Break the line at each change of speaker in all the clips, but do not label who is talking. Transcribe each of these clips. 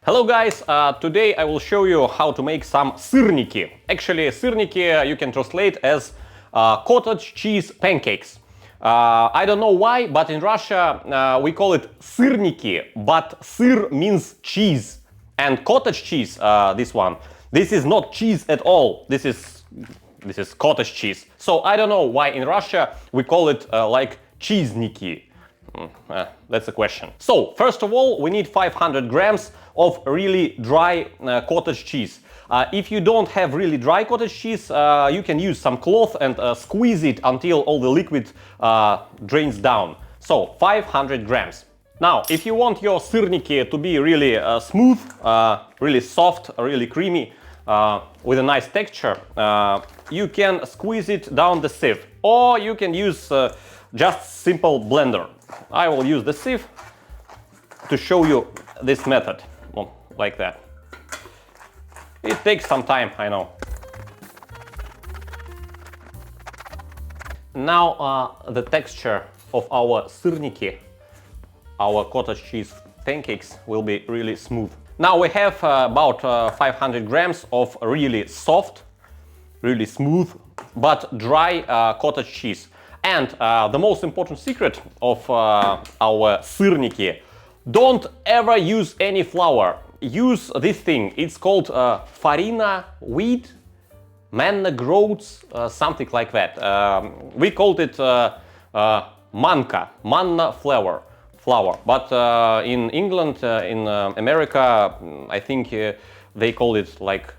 Hello guys, today I will show you how to make some syrniki. Actually, syrniki you can translate as cottage cheese pancakes. I don't know why, but in Russia we call it syrniki, but syr means cheese. And cottage cheese, this is not cheese at all. This is cottage cheese. So I don't know why in Russia we call it like cheeseniki. That's a question. So first of all, we need 500 grams of really dry cottage cheese. If you don't have really dry cottage cheese, you can use some cloth and squeeze it until all the liquid drains down. So 500 grams. Now, if you want your syrniki to be really smooth, really soft, really creamy, with a nice texture, you can squeeze it down the sieve, or you can use just simple blender. I will use the sieve to show you this method, like that. It takes some time, I know. Now the texture of our syrniki, our cottage cheese pancakes, will be really smooth. Now we have about 500 grams of really soft, really smooth, but dry cottage cheese. And the most important secret of our syrniki: don't ever use any flour. Use this thing. It's called farina, wheat, manna groats, something like that. We called it manna flour. But in England, in America, I think they call it like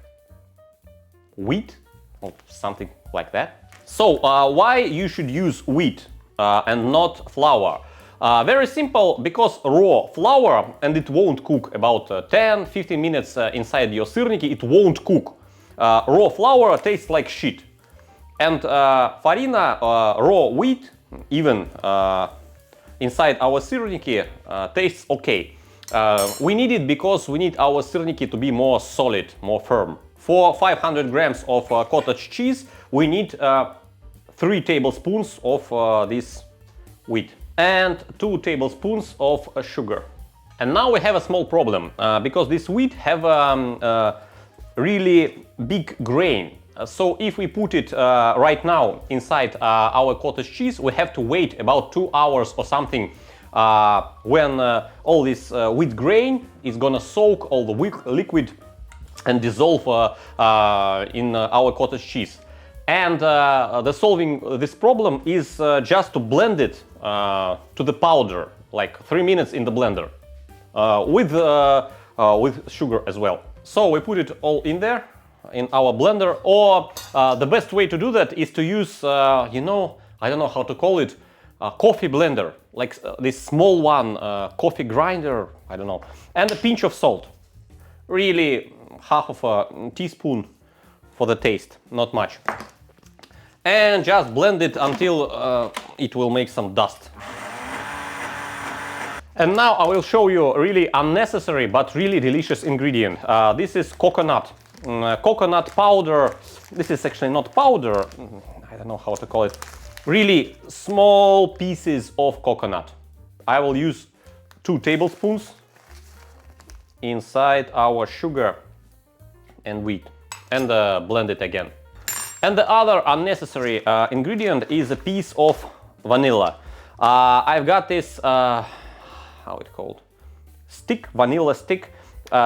wheat or something like that. So why you should use wheat and not flour? Very simple, because raw flour, and it won't cook about 10-15 minutes inside your syrniki, it won't cook. Raw flour tastes like shit. And farina, raw wheat, even inside our syrniki tastes okay. We need it because we need our syrniki to be more solid, more firm. For 500 grams of cottage cheese, we need 3 tablespoons of this wheat and 2 tablespoons of sugar. And now we have a small problem because this wheat have really big grain. So if we put it right now inside our cottage cheese, we have to wait about 2 hours or something when all this wheat grain is gonna soak all the liquid and dissolve in our cottage cheese. And the solving this problem is just to blend it to the powder, like 3 minutes in the blender, with sugar as well. So we put it all in there, in our blender, or the best way to do that is to use, you know, I don't know how to call it, coffee blender, like this small one, coffee grinder, I don't know, and a pinch of salt. Really, half of a teaspoon for the taste, not much. And just blend it until it will make some dust. And now I will show you a really unnecessary but really delicious ingredient. This is coconut. Coconut powder. This is actually not powder, I don't know how to call it. Really small pieces of coconut. I will use 2 tablespoons inside our sugar and wheat, and blend it again. And the other unnecessary ingredient is a piece of vanilla. I've got this, how it called? Stick, vanilla stick.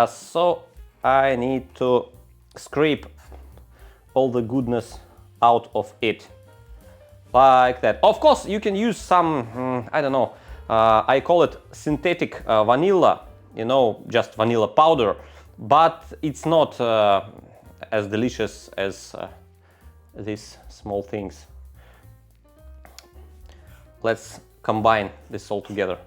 So I need to scrape all the goodness out of it, like that. Of course, you can use some, I don't know, I call it synthetic vanilla, you know, just vanilla powder, but it's not as delicious as these small things. Let's combine this all together.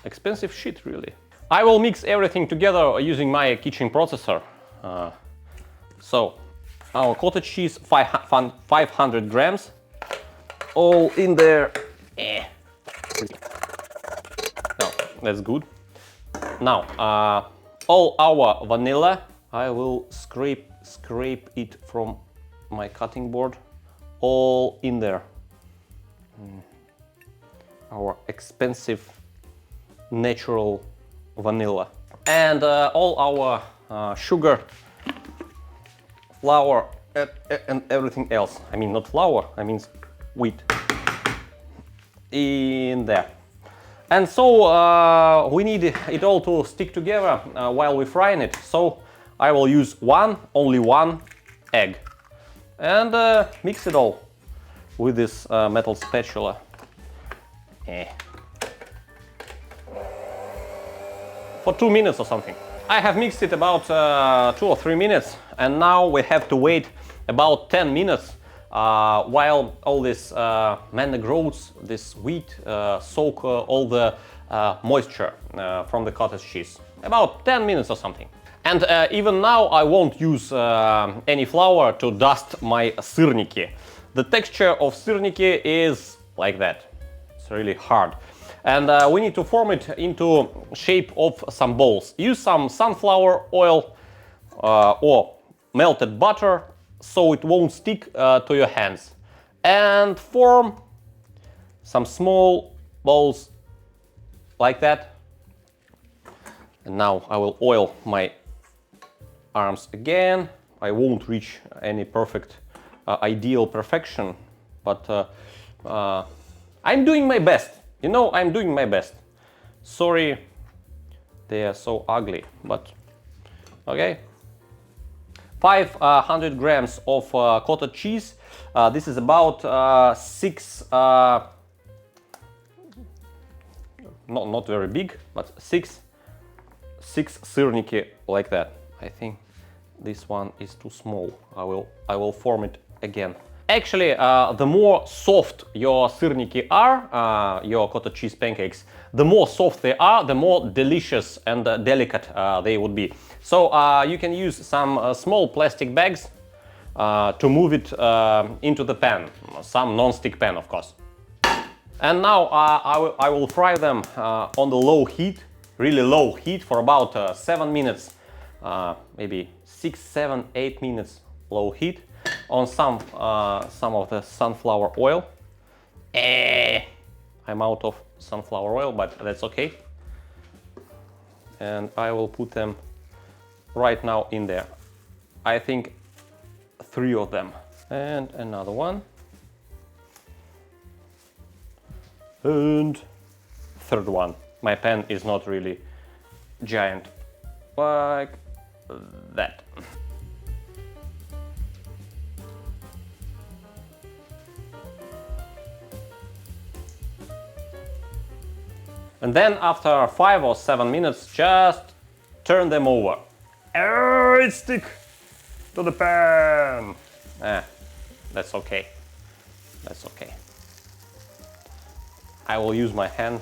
Expensive shit, really. I will mix everything together using my kitchen processor. So our cottage cheese, 500 grams, all in there. No, that's good. Now all our vanilla, I will scrape it from my cutting board, all in there. Our expensive natural vanilla. and all our sugar, flour, and everything else. I mean, not flour, I mean wheat. In there. And so we need it all to stick together while we're frying it. So I will use only one egg and mix it all with this metal spatula. For 2 minutes or something. I have mixed it about 2 or 3 minutes, and now we have to wait about 10 minutes while all this manna grows, this wheat soak all the moisture from the cottage cheese. About 10 minutes or something. And even now I won't use any flour to dust my syrniki. The texture of syrniki is like that. It's really hard. And we need to form it into shape of some balls. Use some sunflower oil or melted butter so it won't stick to your hands. And form some small balls like that. And now I will oil my arms again. I won't reach any perfect, ideal perfection, but I'm doing my best. You know, I'm doing my best. Sorry, they are so ugly, but okay. 500 grams of cottage cheese. This is about 6, not very big, but 6 syrniki like that. I think this one is too small. I will form it again. Actually, the more soft your syrniki are, your cottage cheese pancakes, the more soft they are, the more delicious and delicate they would be. So you can use some small plastic bags to move it into the pan, some non-stick pan, of course. And now I will fry them on the low heat, really low heat, for about 7 minutes, maybe 6, 7, 8 minutes low heat. On some of the sunflower oil. I'm out of sunflower oil, but that's okay. And I will put them right now in there. I think 3 of them. And another one. And third one. My pan is not really giant like that. And then after 5 or 7 minutes, just turn them over. It stick to the pan. That's okay. That's okay. I will use my hand.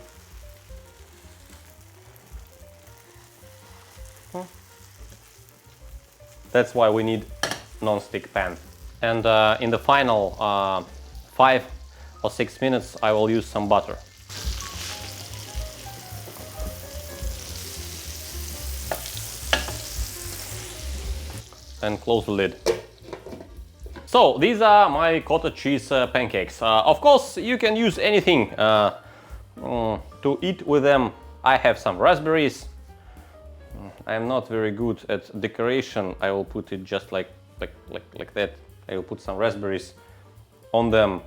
That's why we need non-stick pan. And in the final 5 or 6 minutes, I will use some butter. And close the lid. So these are my cottage cheese pancakes. Of course, you can use anything to eat with them. I have some raspberries. I'm not very good at decoration. I will put it just like that. I will put some raspberries on them.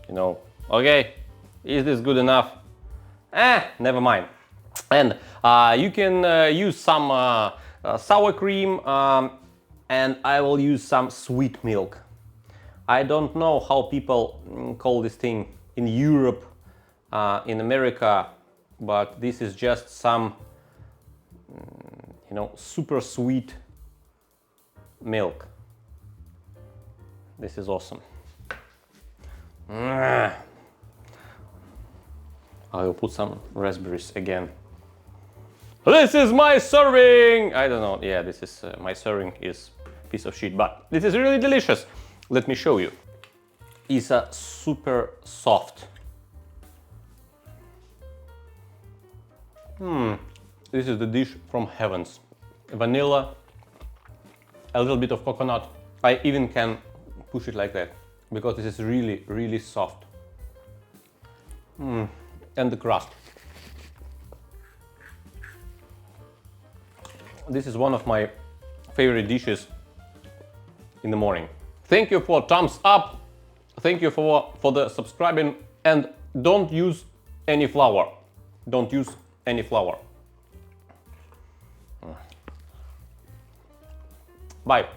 You know, okay, is this good enough? Never mind. And you can use some sour cream, and I will use some sweet milk. I don't know how people call this thing in Europe, in America, but this is just some, you know, super sweet milk. This is awesome. I will put some raspberries again. This is my serving! I don't know, yeah, this is, my serving is a piece of shit, but this is really delicious. Let me show you. It's super soft. This is the dish from heavens. Vanilla, a little bit of coconut. I even can push it like that, because this is really, really soft. And the crust. This is one of my favorite dishes in the morning. Thank you for thumbs up. Thank you for the subscribing, and don't use any flour. Don't use any flour. Bye.